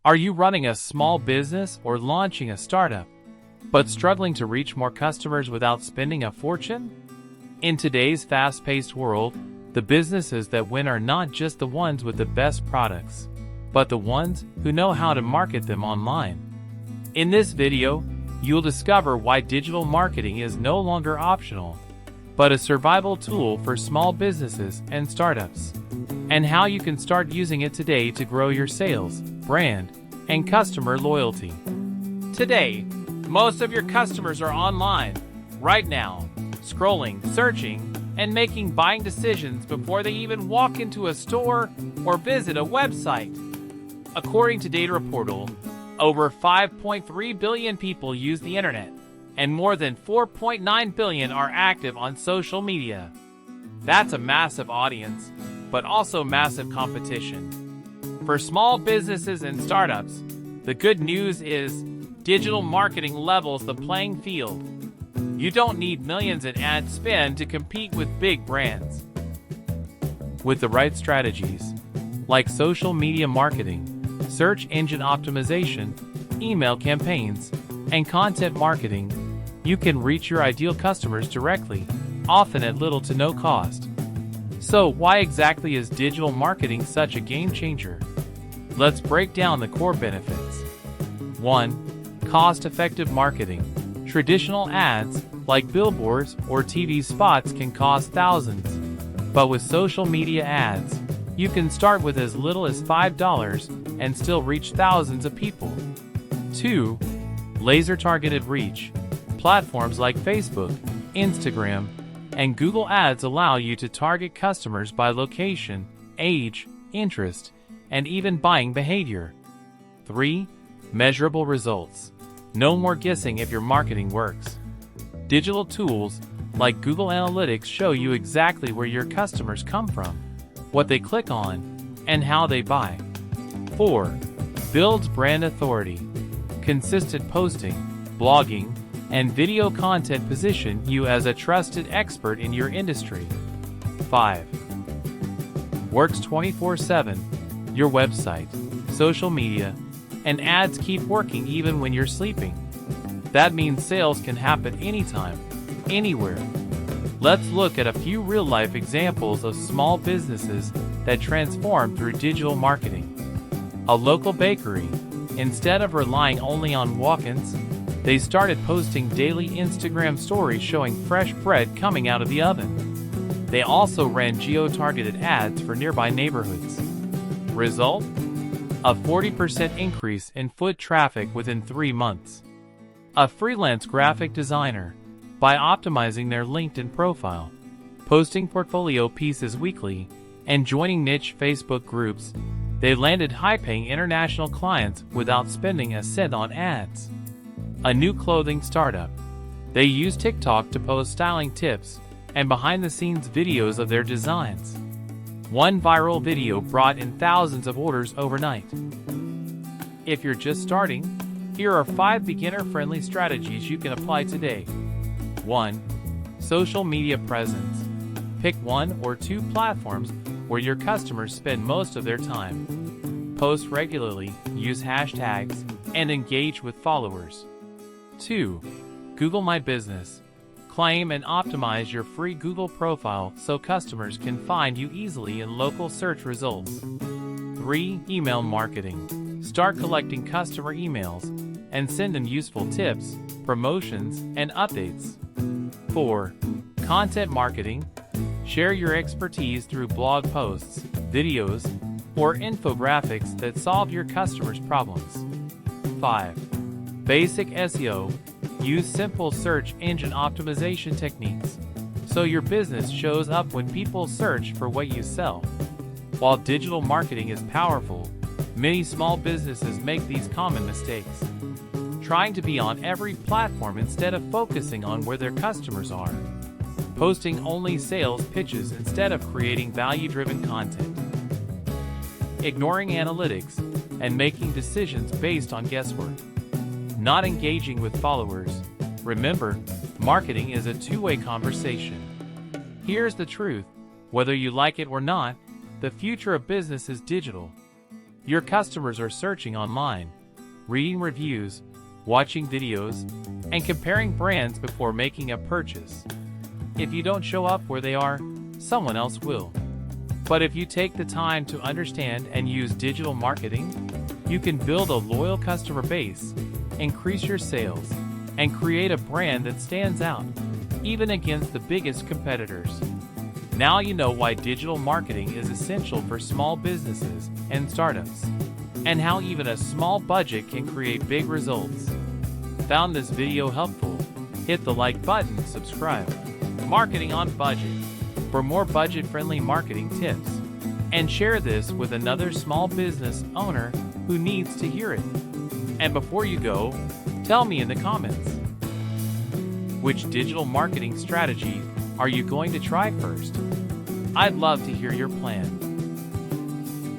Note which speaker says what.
Speaker 1: Are you running a small business or launching a startup, but struggling to reach more customers without spending a fortune? In today's fast-paced world, the businesses that win are not just the ones with the best products, but the ones who know how to market them online. In this video, you'll discover why digital marketing is no longer optional, but a survival tool for small businesses and startups, and how you can start using it today to grow your sales, brand, and customer loyalty. Today, most of your customers are online, right now, scrolling, searching, and making buying decisions before they even walk into a store or visit a website. According to Data Portal, over 5.3 billion people use the internet, and more than 4.9 billion are active on social media. That's a massive audience, but also massive competition. For small businesses and startups, the good news is digital marketing levels the playing field. You don't need millions in ad spend to compete with big brands. With the right strategies, like social media marketing, search engine optimization, email campaigns, and content marketing, you can reach your ideal customers directly, often at little to no cost. So why exactly is digital marketing such a game changer? Let's break down the core benefits. 1. Cost-effective marketing. Traditional ads, like billboards or TV spots, can cost thousands. But with social media ads, you can start with as little as $5 and still reach thousands of people. 2. Laser-targeted reach. Platforms like Facebook, Instagram, and Google Ads allow you to target customers by location, age, interest, and even buying behavior. 3. Measurable results. No more guessing if your marketing works. Digital tools like Google Analytics show you exactly where your customers come from, what they click on, and how they buy. 4. Builds brand authority. Consistent posting, blogging, and video content position you as a trusted expert in your industry. 5. Works 24/7. Your website, social media, and ads keep working even when you're sleeping. That means sales can happen anytime, anywhere. Let's look at a few real-life examples of small businesses that transform through digital marketing. A local bakery, instead of relying only on walk-ins, they started posting daily Instagram stories showing fresh bread coming out of the oven. They also ran geo-targeted ads for nearby neighborhoods. Result? A 40% increase in foot traffic within 3 months. A freelance graphic designer, by optimizing their LinkedIn profile, posting portfolio pieces weekly, and joining niche Facebook groups, they landed high-paying international clients without spending a cent on ads. A new clothing startup. They use TikTok to post styling tips and behind-the-scenes videos of their designs. One viral video brought in thousands of orders overnight. If you're just starting, here are 5 beginner-friendly strategies you can apply today. 1. Social media presence. Pick 1 or 2 platforms where your customers spend most of their time. Post regularly, use hashtags, and engage with followers. 2. Google My Business. Claim and optimize your free Google profile so customers can find you easily in local search results. 3. Email marketing. Start collecting customer emails and send them useful tips, promotions, and updates. 4. Content marketing. Share your expertise through blog posts, videos, or infographics that solve your customers' problems. 5. Basic SEO. Use simple search engine optimization techniques so your business shows up when people search for what you sell. While digital marketing is powerful, many small businesses make these common mistakes. Trying to be on every platform instead of focusing on where their customers are. Posting only sales pitches instead of creating value-driven content. Ignoring analytics and making decisions based on guesswork. Not engaging with followers. Remember, marketing is a two-way conversation. Here's the truth: whether you like it or not, the future of business is digital. Your customers are searching online, reading reviews, watching videos, and comparing brands before making a purchase. If you don't show up where they are, someone else will. But if you take the time to understand and use digital marketing, you can build a loyal customer base, increase your sales, and create a brand that stands out, even against the biggest competitors. Now you know why digital marketing is essential for small businesses and startups, and how even a small budget can create big results. Found this video helpful? Hit the like button, subscribe. Marketing on budget. For more budget-friendly marketing tips. And share this with another small business owner who needs to hear it. And before you go, tell me in the comments, which digital marketing strategy are you going to try first? I'd love to hear your plan.